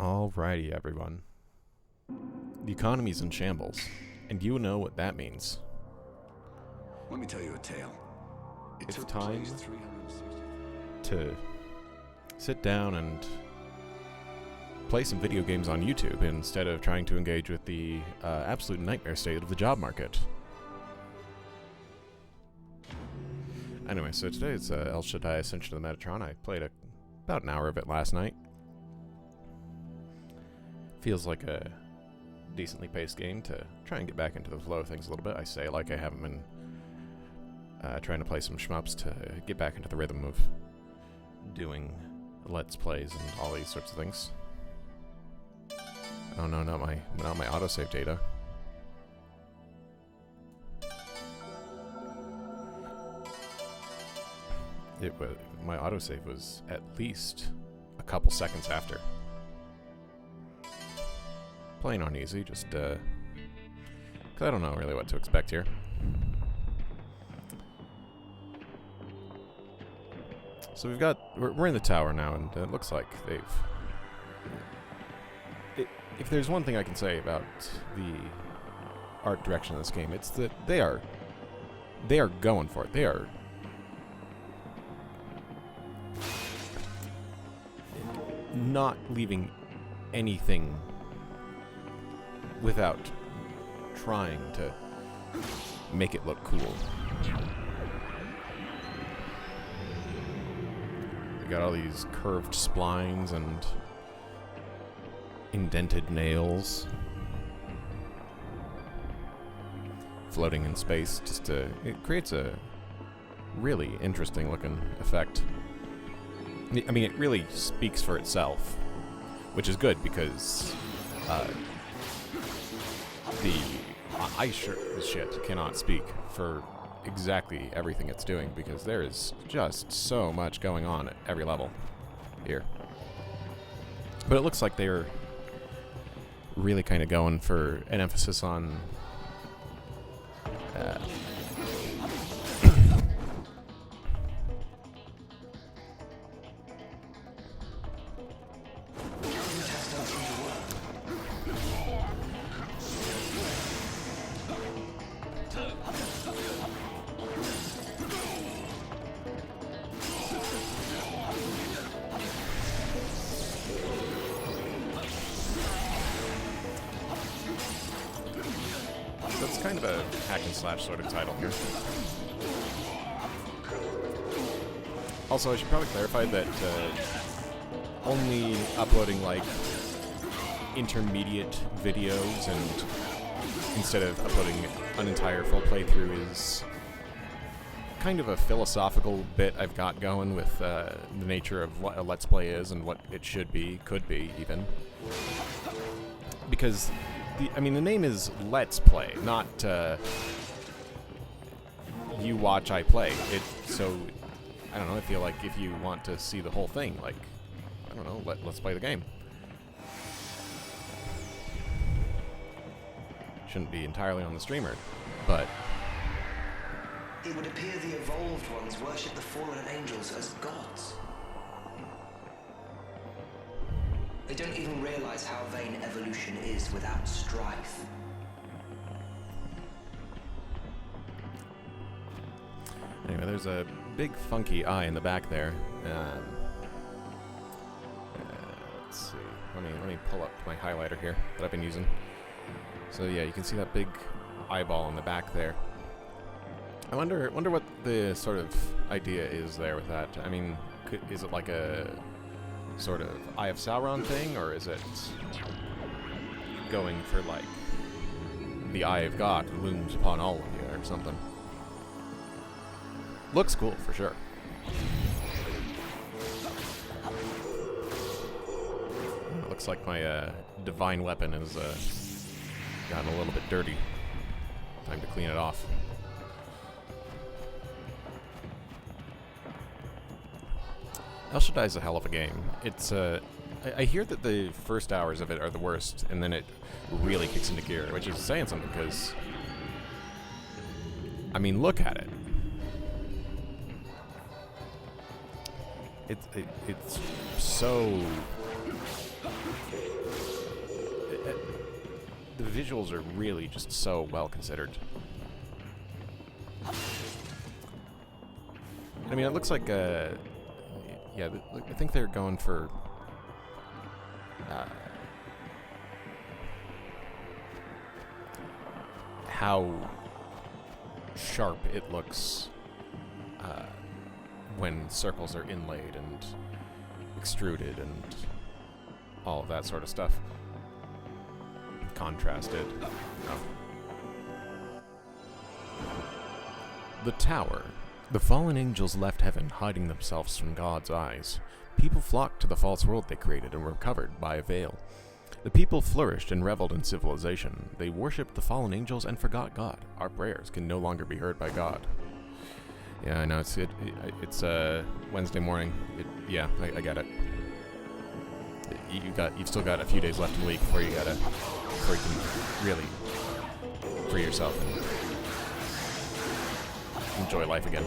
Alrighty, everyone. The economy's in shambles, and you know what that means. Let me tell you a tale. It's time to sit down and play some video games on YouTube instead of trying to engage with the absolute nightmare state of the job market. Anyway, so today it's Shaddai Ascension of the Metatron. I played about an hour of it last night. Feels like a decently paced game to try and get back into the flow of things a little bit. I say like I haven't been trying to play some shmups to get back into the rhythm of doing Let's Plays and all these sorts of things. Oh no, not my autosave data. My autosave was at least a couple seconds after. Playing on easy, just because I don't know really what to expect here. So we're in the tower now, and it looks like if there's one thing I can say about the art direction of this game, it's that they are going for it. They are not leaving anything without trying to make it look cool. We got all these curved splines and indented nails floating in space. It creates a really interesting looking effect. I mean, it really speaks for itself, which is good because I sure as shit cannot speak for exactly everything it's doing because there is just so much going on at every level here. But it looks like they're really kind of going for an emphasis on it's kind of a hack and slash sort of title here. Also, I should probably clarify that only uploading like intermediate videos and instead of uploading an entire full playthrough is kind of a philosophical bit I've got going with the nature of what a Let's Play is and what it should be, could be even. Because the name is Let's Play, not you watch, I play. So, I don't know, I feel like if you want to see the whole thing, like, I don't know, let's play the game. Shouldn't be entirely on the streamer, but it would appear the evolved ones worship the fallen angels as gods. They don't even realize how vain evolution is without strife. Anyway, there's a big funky eye in the back there. Let's see. Let me pull up my highlighter here that I've been using. So yeah, you can see that big eyeball in the back there. I wonder what the sort of idea is there with that. I mean, is it like a sort of Eye of Sauron thing, or is it going for like the Eye of God looms upon all of you or something? Looks cool for sure. It looks like my divine weapon has gotten a little bit dirty. Time to clean it off. El Shaddai is a hell of a game. It's I hear that the first hours of it are the worst, and then it really kicks into gear, which is saying something because, I mean, look at it. It's so visuals are really just so well considered. I mean, it looks like yeah, I think they're going for how sharp it looks when circles are inlaid and extruded and all of that sort of stuff. Contrasted. Oh. The Tower. The fallen angels left heaven, hiding themselves from God's eyes. People flocked to the false world they created and were covered by a veil. The people flourished and reveled in civilization. They worshipped the fallen angels and forgot God. Our prayers can no longer be heard by God. Yeah, I know, it's Wednesday morning. I get it. You've still got a few days left in the week before you can really free yourself and enjoy life again.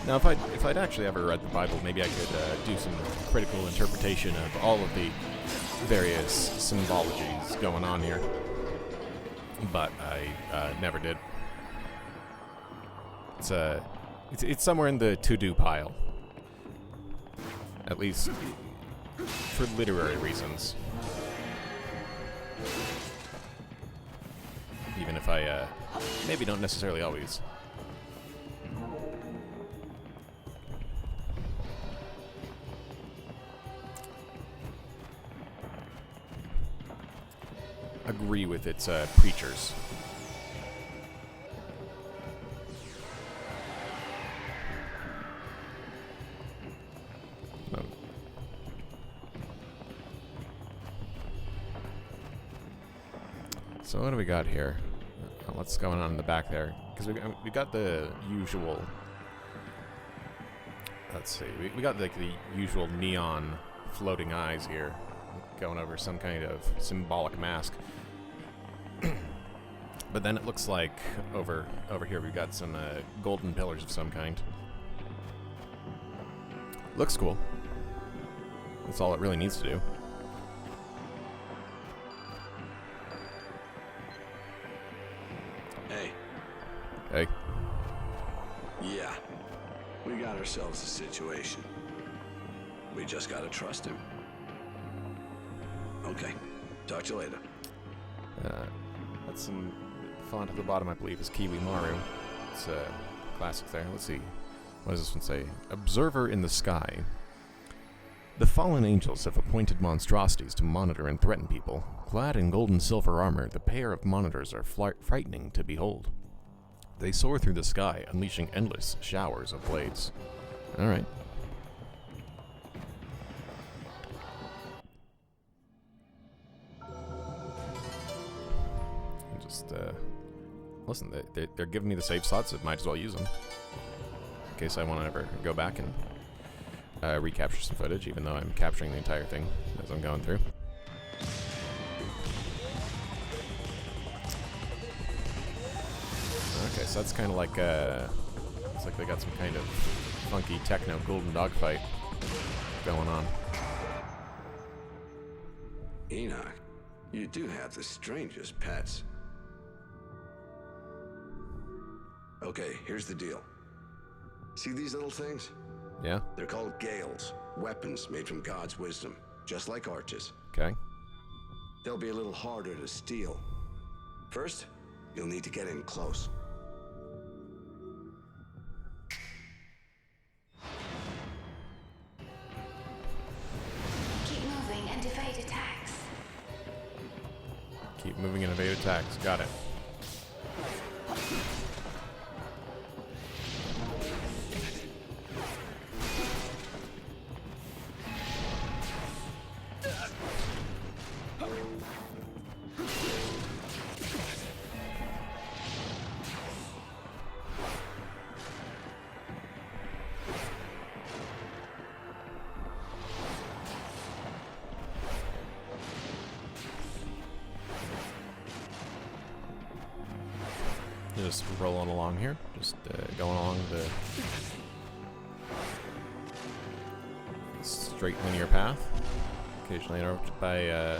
Now, if I'd actually ever read the Bible, maybe I could do some critical interpretation of all of the various symbologies going on here. But I never did. It's somewhere in the to-do pile. At least for literary reasons. Even if I maybe don't necessarily always agree with its preachers. So what do we got here? What's going on in the back there? Because we got the usual. Let's see. We got like the usual neon floating eyes here, going over some kind of symbolic mask. But then it looks like over here we've got some golden pillars of some kind. Looks cool. That's all it really needs to do. Hey. Yeah. We got ourselves a situation. We just gotta trust him. Okay. Talk to you later. That's some font at the bottom, I believe, is Kiwi Maru. It's a classic there. Let's see. What does this one say? Observer in the sky. The fallen angels have appointed monstrosities to monitor and threaten people. Clad in gold and silver armor, the pair of monitors are frightening to behold. They soar through the sky, unleashing endless showers of blades. All right. Just, listen, they're giving me the save slots, so I might as well use them. In case I want to ever go back and recapture some footage, even though I'm capturing the entire thing as I'm going through. Okay, so that's kind of like, it's like they got some kind of funky techno golden dog fight going on. Enoch, you do have the strangest pets. Okay, here's the deal. See these little things? Yeah? They're called gales, weapons made from God's wisdom, just like arches. Okay. They'll be a little harder to steal. First, you'll need to get in close. Keep moving and evade attacks. Keep moving and evade attacks. Got it. Just rolling along here, just going along the straight linear path. Occasionally interrupted by, do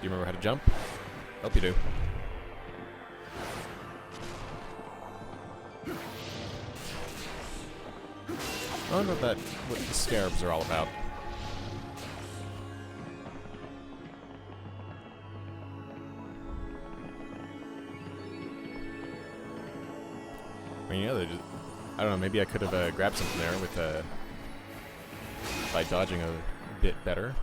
you remember how to jump? Hope you do. I wonder what the scarabs are all about. I mean, yeah, they just, I don't know, maybe I could have grabbed something there with by dodging a bit better.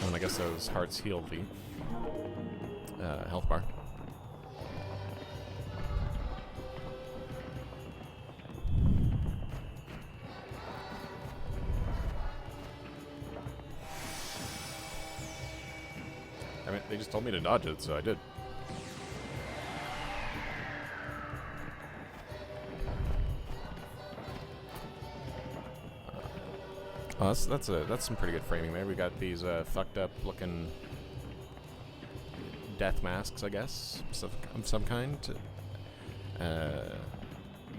And I guess those hearts healed the health bar. I mean, they just told me to dodge it, so I did. Oh, that's some pretty good framing there. We got these fucked up looking death masks, I guess, of some kind.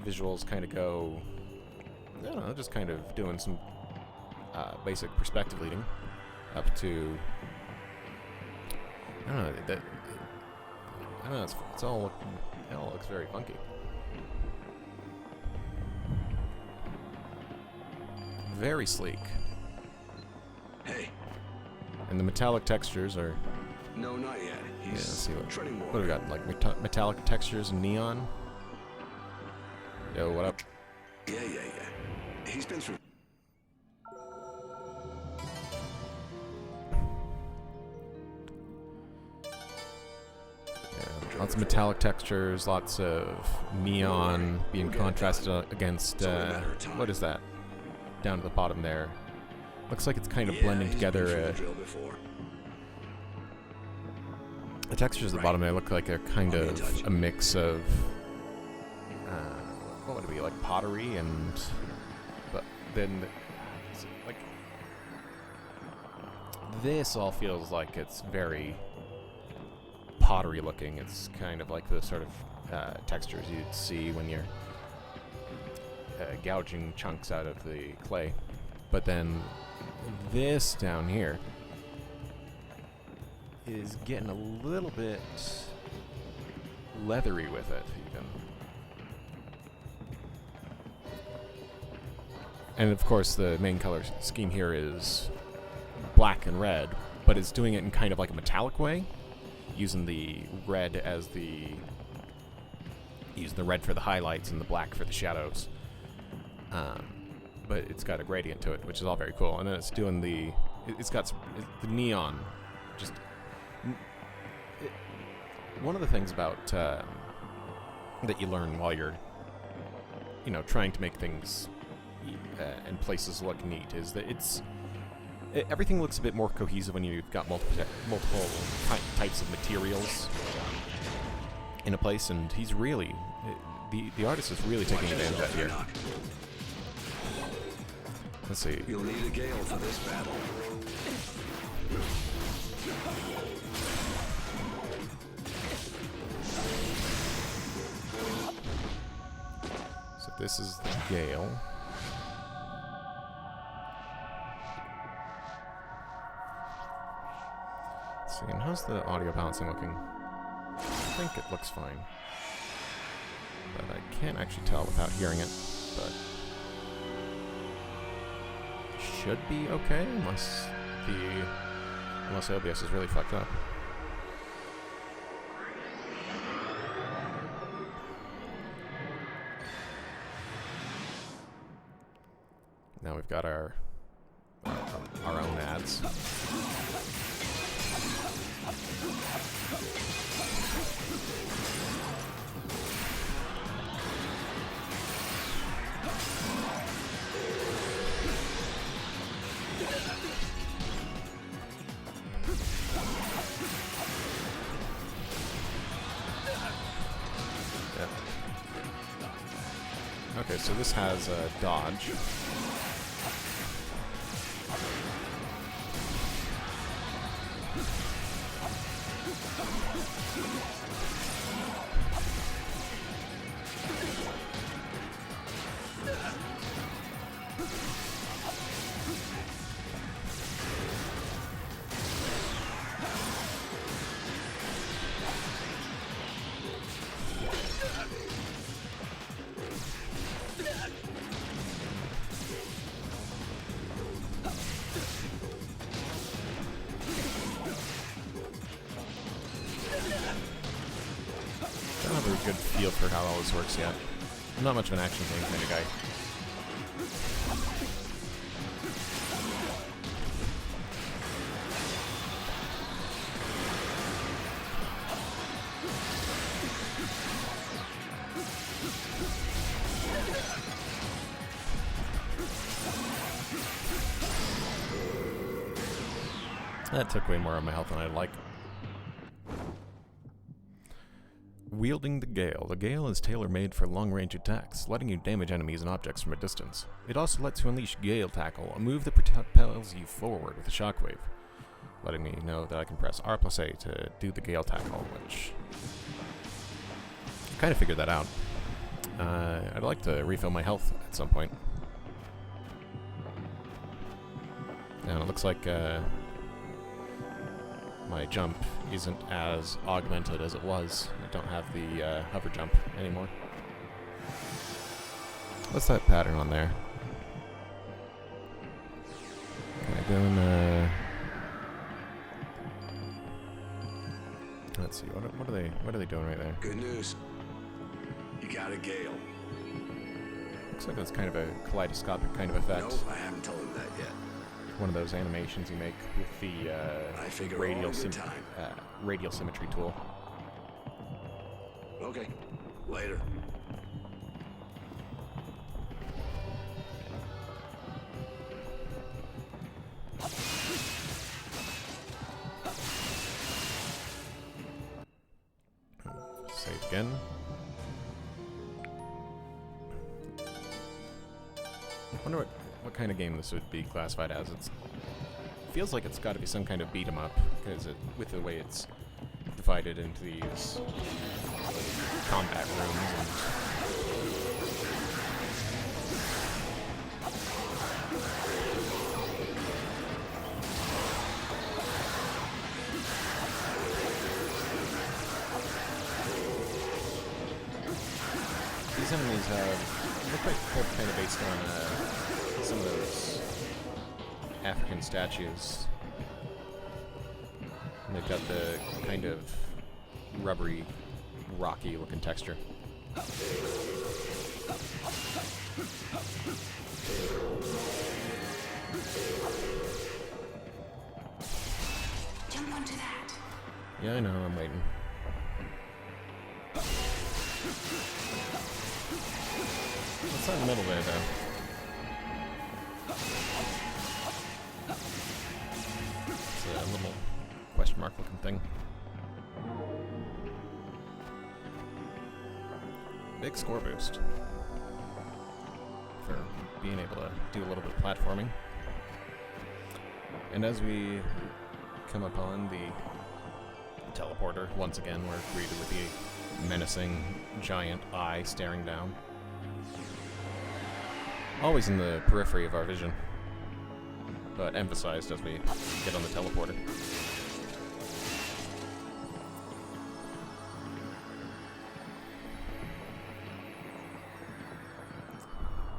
Visuals kind of go, I don't know, just kind of doing some basic perspective leading up to. I don't know. I don't know. It all looks very funky. Very sleek. Hey. And the metallic textures are. No, not yet. He's let's see what treading do we got? Like metallic textures and neon. Yo, what up? Yeah. He's been through. Lots of metallic textures, lots of neon being contrasted against, what is that? Down to the bottom there. Looks like it's kind of blending together. The textures at the bottom there look like a kind of a mix of, what would it be, like pottery and, but then, like, this all feels like it's very pottery looking. It's kind of like the sort of textures you'd see when you're gouging chunks out of the clay. But then this down here is getting a little bit leathery with it, even. And of course the main color scheme here is black and red, but it's doing it in kind of like a metallic way, using the red as using the red for the highlights and the black for the shadows. But it's got a gradient to it, which is all very cool. And then it's doing the neon. Just one of the things about that you learn while you're, trying to make things and places look neat is that everything looks a bit more cohesive when you've got multiple types of materials in a place, and he's really the artist is really taking advantage of that here. Let's see. You'll need a gale for this battle. So this is the gale. Let's see, and how's the audio balancing looking? I think it looks fine. But I can't actually tell without hearing it, but should be okay unless OBS is really fucked up. Now we've got our own ads. Okay, so this has a dodge. feel for how all this works yet. I'm not much of an action game kind of guy. That took way more of my health than I'd like. Wielding the Gale. The Gale is tailor-made for long-range attacks, letting you damage enemies and objects from a distance. It also lets you unleash Gale Tackle, a move that propels you forward with a shockwave, letting me know that I can press R+A to do the Gale Tackle, which... I kind of figured that out. I'd like to refill my health at some point. And it looks like... my jump isn't as augmented as it was. I don't have the hover jump anymore. What's that pattern on there? Can I go in, let's see, what are they doing right there? Good news. You got a Gale. Looks like that's kind of a kaleidoscopic kind of effect. Nope, I haven't told him that yet. One of those animations you make with the radial symmetry tool. Okay, later. Save again. I wonder what kind of game this would be classified as. It feels like it's got to be some kind of beat 'em up, because with the way it's divided into these combat rooms and these enemies look like they're kind of based on some of those African statues. And they've got the kind of rubbery, rocky looking texture. Jump onto that. Yeah, I know, I'm waiting. What's that in the middle there, though? It's a little question mark looking thing. Big score boost for being able to do a little bit of platforming. And as we come upon the teleporter, once again we're greeted with the menacing giant eye staring down. Always in the periphery of our vision, but emphasized as we get on the teleporter.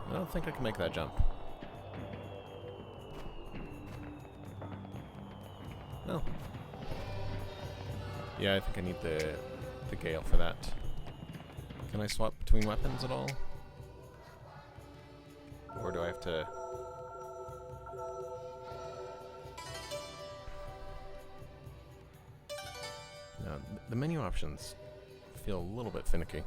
I don't think I can make that jump. No. Yeah, I think I need the Gale for that. Can I swap between weapons at all? Or do I have to... No, the menu options feel a little bit finicky.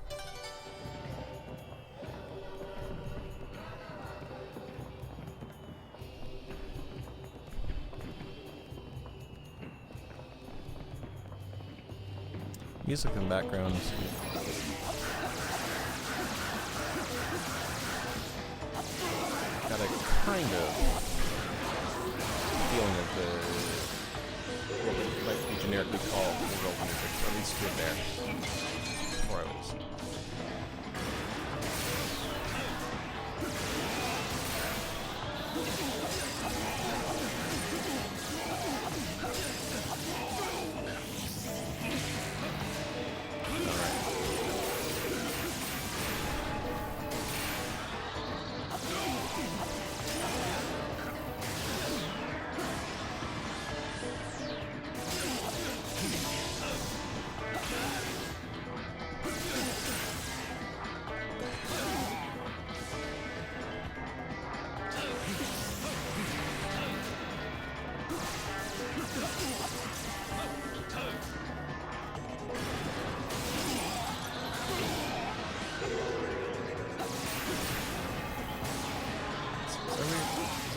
Music in the background. Got a kind of feeling of what would like be generically called world music, or at least good there. Before I was.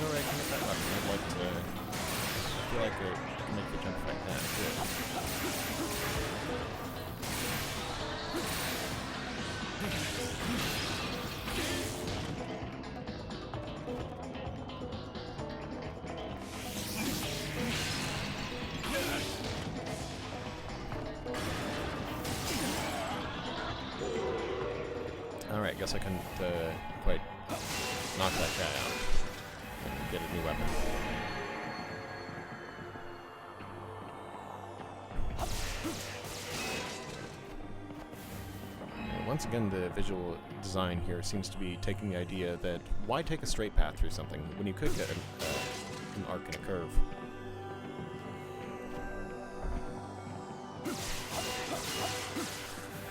where I can get that weapon. I'd like to... I feel like I can make the jump like that, too. Alright, guess I couldn't quite knock that guy out and get a new weapon. Once again, the visual design here seems to be taking the idea that why take a straight path through something when you could get an arc and a curve.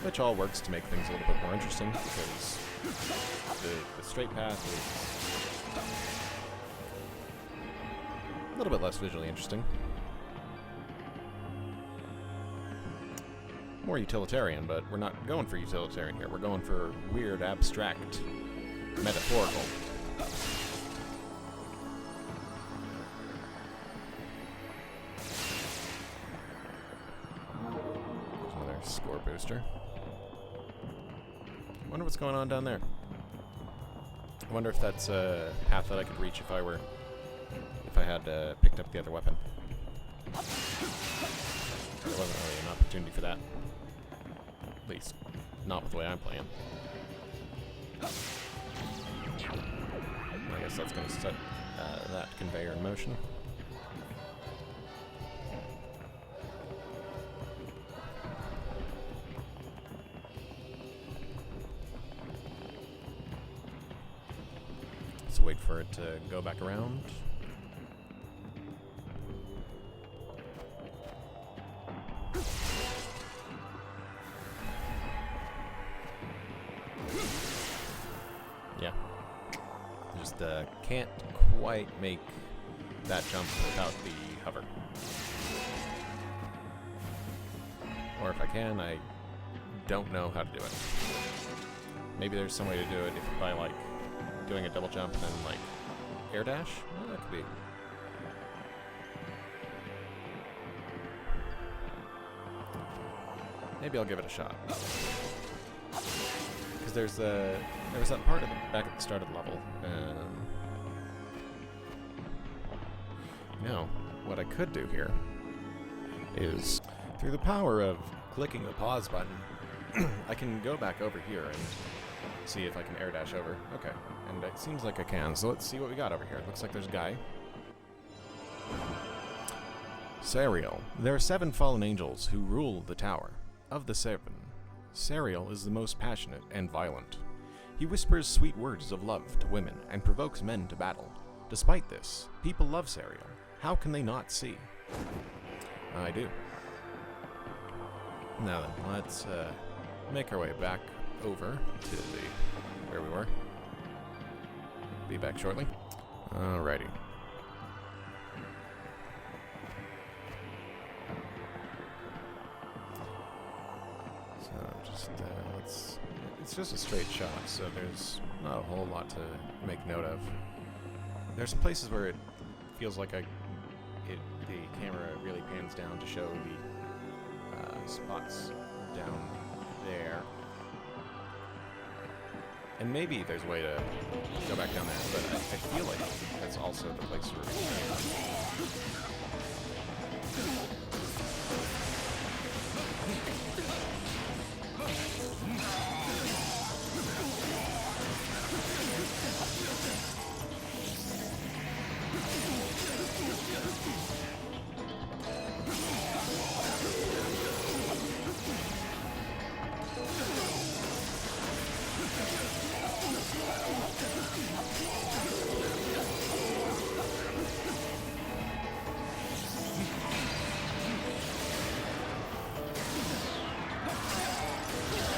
Which all works to make things a little bit more interesting, because the straight path is a little bit less visually interesting. More utilitarian, but we're not going for utilitarian here. We're going for weird, abstract, metaphorical. There's another score booster. I wonder what's going on down there. I wonder if that's a path that I could reach if I had picked up the other weapon. There wasn't really an opportunity for that. At least, not with the way I'm playing. I guess that's going to set that conveyor in motion. Let's wait for it to go back around. Yeah. Just can't quite make that jump without the hover. Or if I can, I don't know how to do it. Maybe there's some way to do it if by like doing a double jump and then like air dash? Well, that could be. Maybe I'll give it a shot. Because there was that part back at the start of the level. Now, what I could do here is, through the power of clicking the pause button, I can go back over here and see if I can air dash over. Okay, and it seems like I can, so let's see what we got over here. It looks like there's a guy. Sariel. There are 7 fallen angels who rule the tower. Of the 7, Sariel is the most passionate and violent. He whispers sweet words of love to women and provokes men to battle. Despite this, people love Sariel. How can they not see? I do. Now then, let's make our way back over to where we were. Be back shortly. Alrighty. So just it's just a straight shot, so there's not a whole lot to make note of. There's some places where it feels like the camera really pans down to show the spots down there. And maybe there's a way to go back down there, but I feel like that's also the place where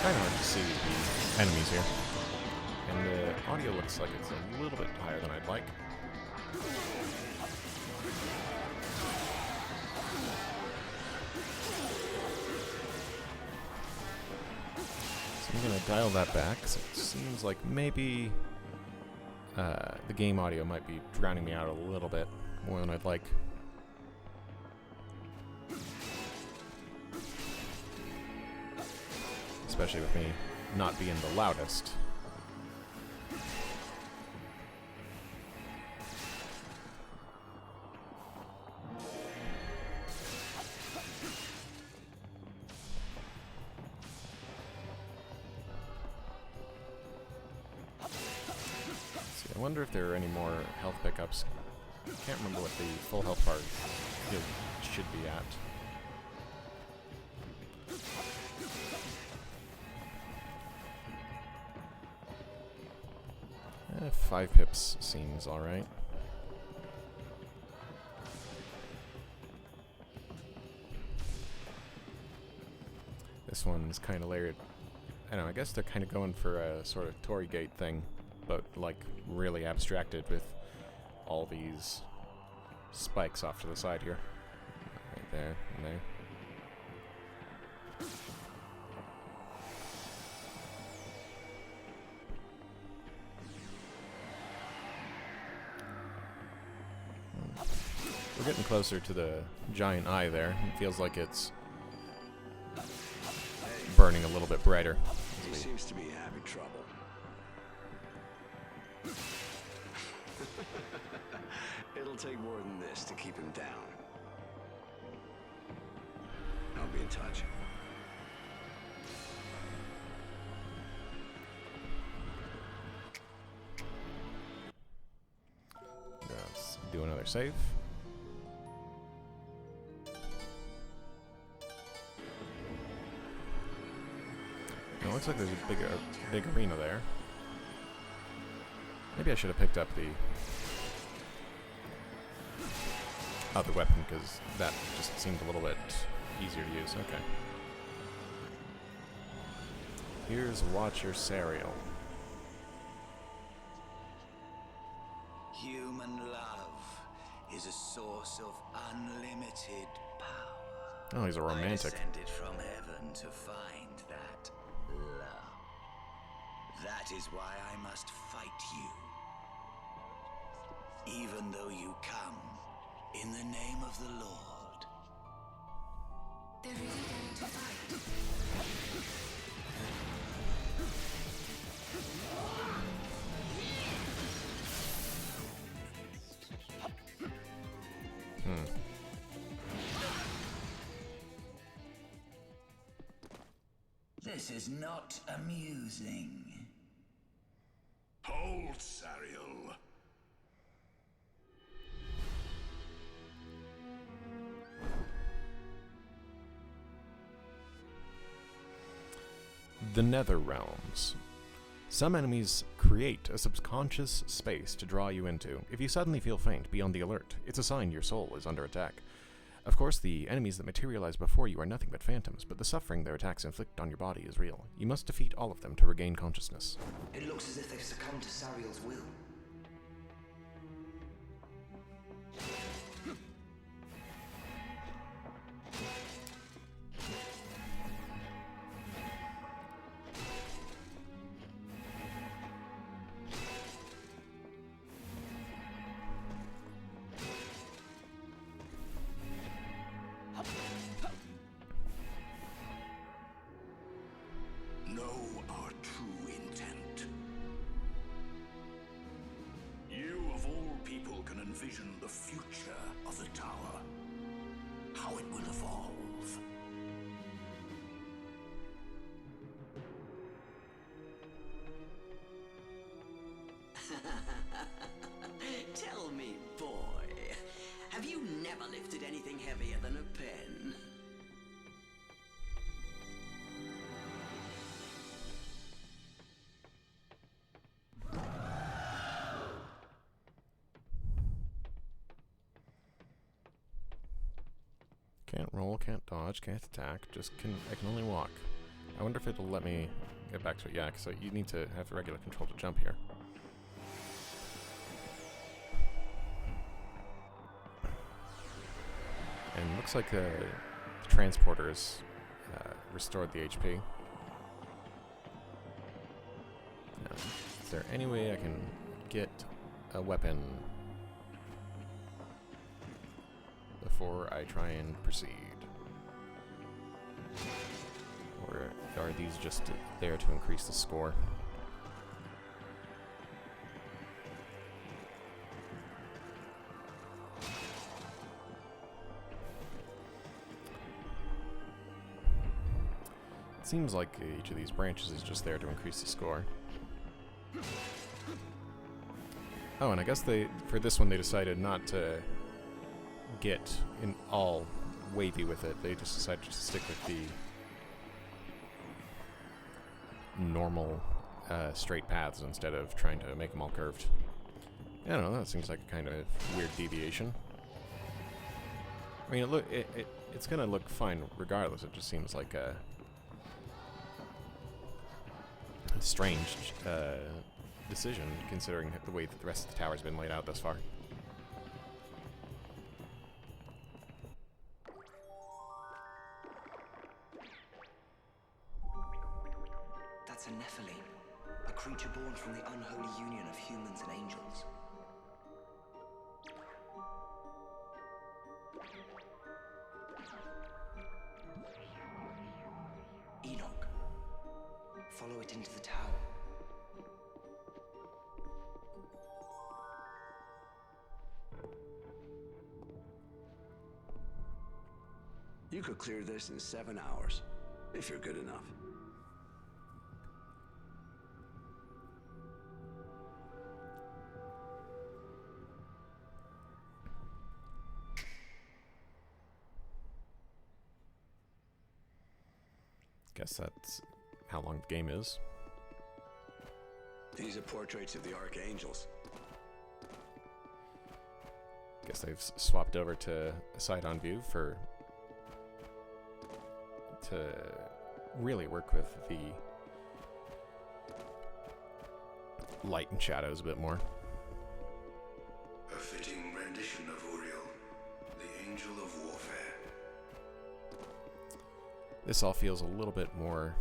kind of hard to see the enemies here. And the audio looks like it's a little bit higher than I'd like. So I'm going to dial that back, because it seems like maybe the game audio might be drowning me out a little bit more than I'd like. Especially with me not being the loudest. I wonder if there are any more health pickups. Can't remember what the full health bar should be at. 5 pips seems alright. This one's kind of layered. I don't know, I guess they're kind of going for a sort of Tory Gate thing, but like really abstracted with all these spikes off to the side here. Right there and there. We're getting closer to the giant eye there. It feels like it's burning a little bit brighter. He seems to be having trouble. It'll take more than this to keep him down. I'll be in touch. Let's do another save. It looks like there's a big arena there. Maybe I should have picked up the other weapon, because that just seemed a little bit easier to use. Okay. Here's Watcher Serial. Human love is a source of unlimited power. Oh, he's a romantic. I descended from heaven to find that love. That is why I must fight you. Even though you come in the name of the Lord. They're really going to fight. This is not amusing. Hold, Sariel. The Nether Realms. Some enemies create a subconscious space to draw you into. If you suddenly feel faint, be on the alert. It's a sign your soul is under attack. Of course, the enemies that materialize before you are nothing but phantoms, but the suffering their attacks inflict on your body is real. You must defeat all of them to regain consciousness. It looks as if they've succumbed to Sariel's will. Know our true intent. You, of all people, can envision the future of the tower. How it will evolve. Tell me, boy, have you never lifted anything heavier than a pen? Can't roll, can't dodge, can't attack, I can only walk. I wonder if it'll let me get back to it. Yeah, because you need to have regular control to jump here. And it looks like the transporter has restored the HP. Now, is there any way I can get a weapon before I try and proceed? Or are these just there to increase the score? It seems like each of these branches is just there to increase the score. Oh, and I guess for this one they decided not to get in all wavy with it. They just decided to stick with the normal straight paths instead of trying to make them all curved. I don't know, that seems like a kind of weird deviation. I mean, it's gonna look fine regardless. It just seems like a strange decision, considering the way that the rest of the tower's been laid out thus far. That's a Nephilim, a creature born from the unholy union of humans and angels. Enoch, follow it into the tower. You could clear this in 7 hours, if you're good enough. Guess that's how long the game is. These are portraits of the archangels. Guess they've swapped over to side-on view to really work with the light and shadows a bit more. A fitting rendition of Uriel, the angel of warfare. This all feels a little bit more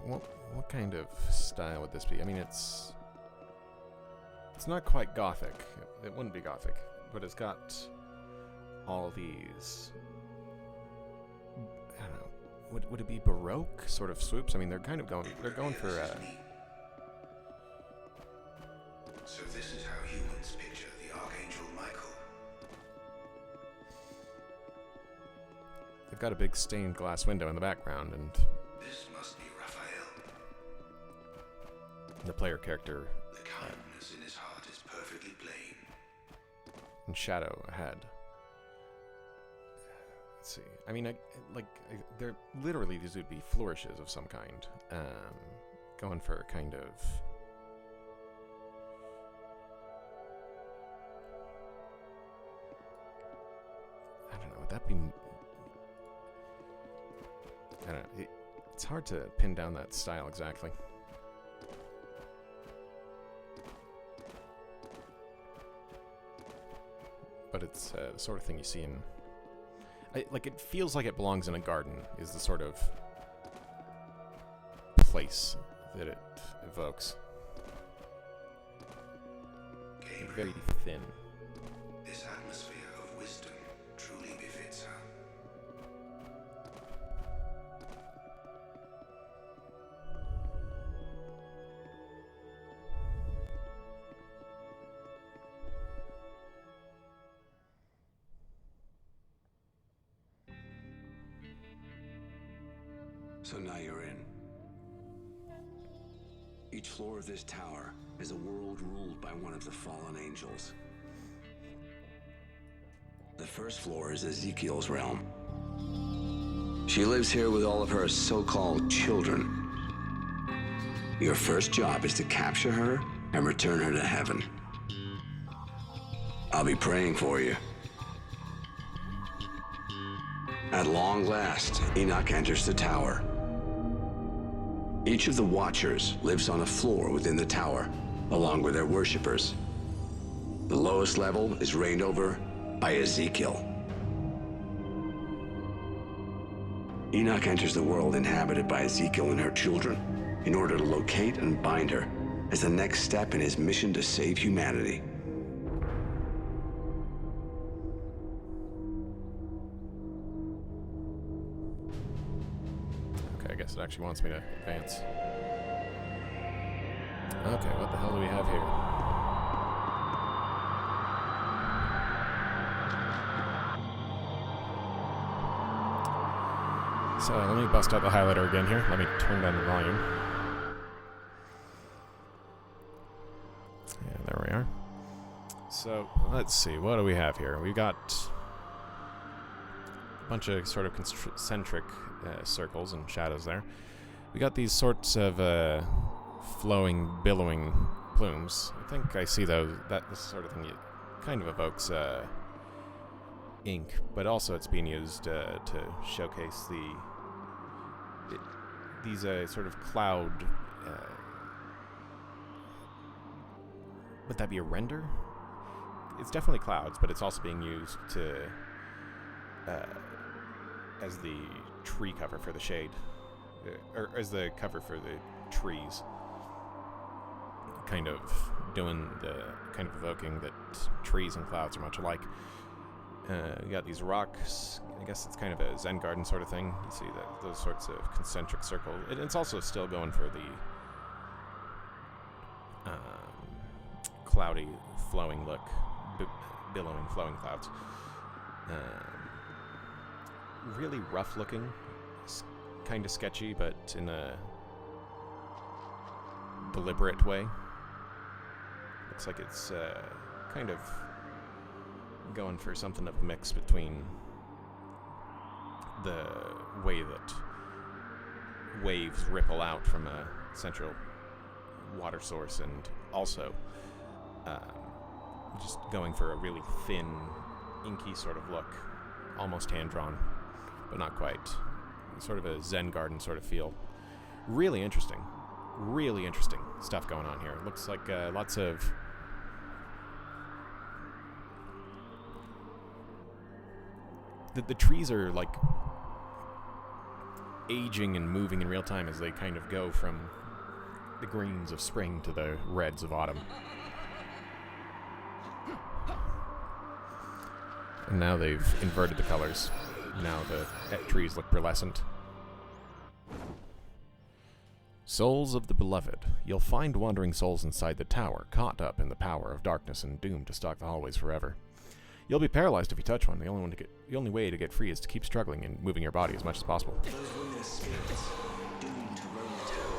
what kind of style would this be? I mean, it's not quite Gothic. It wouldn't be Gothic, but it's got all these, I don't know, would it be Baroque sort of swoops? I mean, they're going for So this is how humans picture the Archangel Michael. they've got a big stained glass window in the background, and This must be Raphael. the player character The kindness in his heart is perfectly plain. in shadow ahead. Let's see. I mean, they're literally, these would be flourishes of some kind. Going for a kind of, I don't know, would that be, I don't know, it's hard to pin down that style exactly. But it's the sort of thing you see in, it feels like it belongs in a garden, is the sort of place that it evokes. Gabriel, Very thin. this atmosphere of wisdom truly befits her. So now you're in. Each floor of this tower is a world ruled by one of the fallen angels. The first floor is Ezekiel's realm. She lives here with all of her so-called children. Your first job is to capture her and return her to heaven. I'll be praying for you. At long last, Enoch enters the tower. Each of the Watchers lives on a floor within the tower, along with their worshippers. The lowest level is reigned over by Ezekiel. Enoch enters the world inhabited by Ezekiel and her children in order to locate and bind her as the next step in his mission to save humanity. Okay, I guess it actually wants me to advance. Okay, what the hell do we have here? So let me bust out the highlighter again here. Let me turn down the volume. Yeah, there we are. So let's see, what do we have here? We've got a bunch of sort of concentric circles and shadows there. We got these sorts of flowing, billowing plumes. I think I see those. This sort of thing kind of evokes ink, but also it's being used to showcase these sort of cloud. Would that be a render? It's definitely clouds, but it's also being used to as the tree cover for the shade, or as the cover for the trees. Kind of evoking that trees and clouds are much alike. You got these rocks. I guess it's kind of a Zen garden sort of thing. You see those sorts of concentric circles. It's also still going for the cloudy, flowing look, billowing, flowing clouds. Really rough looking, kind of sketchy, but in a deliberate way. Looks like it's kind of going for something of a mix between the way that waves ripple out from a central water source, and also just going for a really thin, inky sort of look, almost hand-drawn, but not quite. Sort of a Zen garden sort of feel. Really interesting stuff going on here. It looks like lots of the trees are like aging and moving in real time as they kind of go from the greens of spring to the reds of autumn. And now they've inverted the colors. Now the trees look pearlescent. Souls of the Beloved. You'll find wandering souls inside the tower, caught up in the power of darkness and doomed to stalk the hallways forever. You'll be paralyzed if you touch one. The only way to get free is to keep struggling and moving your body as much as possible. Those luminous spirits, doomed to roam the tower.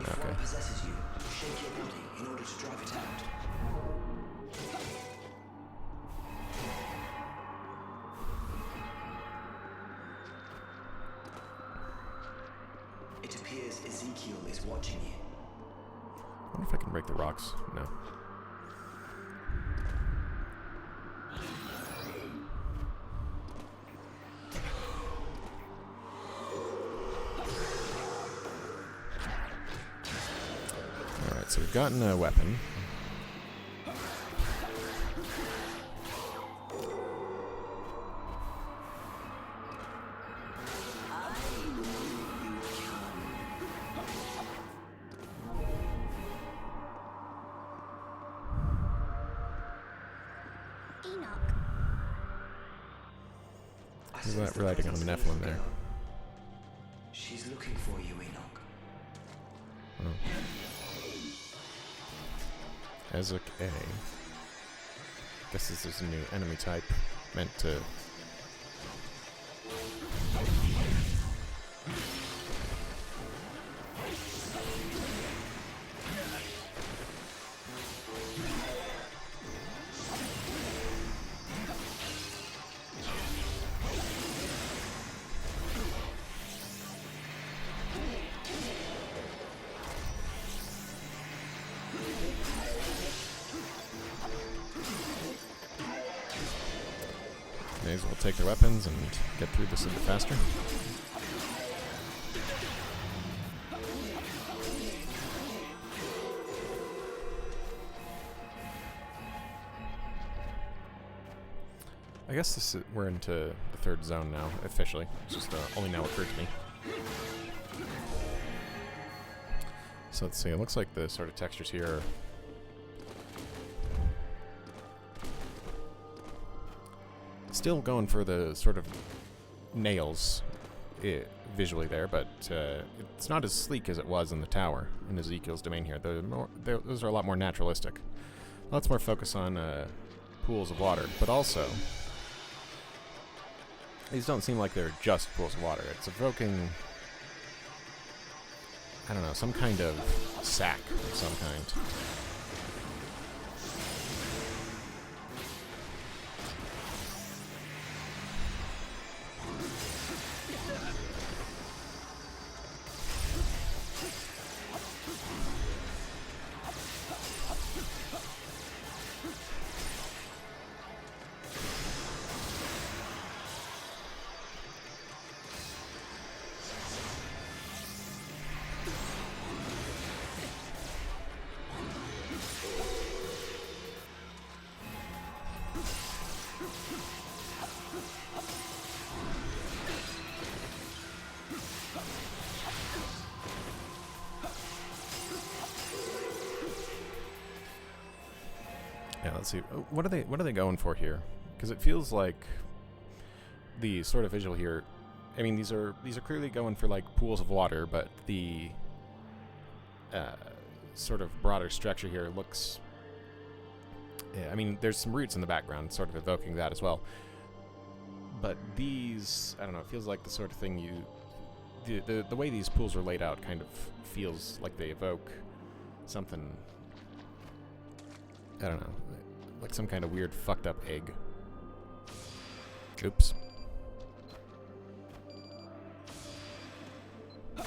If one possesses you, shake your body in order to drive it out. It appears Ezekiel is watching you. I wonder if I can break the rocks. No. Alright, so we've gotten a weapon. Is that relating on the Nephilim there? She's looking for you, Enoch. Oh. Ezek A. Guess this is a new enemy type meant to. May as well take their weapons and get through this a bit faster. I guess we're into the third zone now, officially. It's just only now occurred to me. So let's see, it looks like the sort of textures here are still going for the sort of nails visually there, but it's not as sleek as it was in the tower in Ezekiel's domain here. Those are a lot more naturalistic. Lots more focus on pools of water, but also these don't seem like they're just pools of water. It's evoking, I don't know, some kind of sack of some kind. Yeah, let's see. What are they going for here? Because it feels like the sort of visual here. I mean, these are clearly going for like pools of water, but the sort of broader structure here looks. Yeah, I mean, there's some roots in the background, sort of evoking that as well. But these, I don't know. It feels like the sort of thing the way these pools are laid out kind of feels like they evoke something. I don't know, like some kind of weird fucked up egg. Oops. Hey.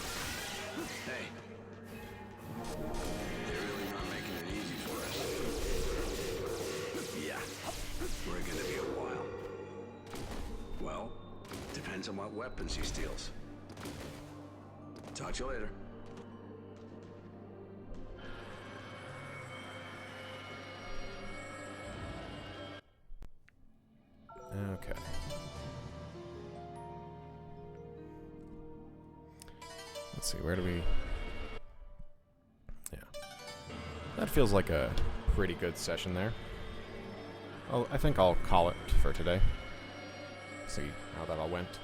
They're really not making it easy for us. Yeah. We're gonna be a while. Well, depends on what weapons he steals. Talk to you later. Okay. Let's see, where do we... Yeah. That feels like a pretty good session there. I think I'll call it for today. See how that all went.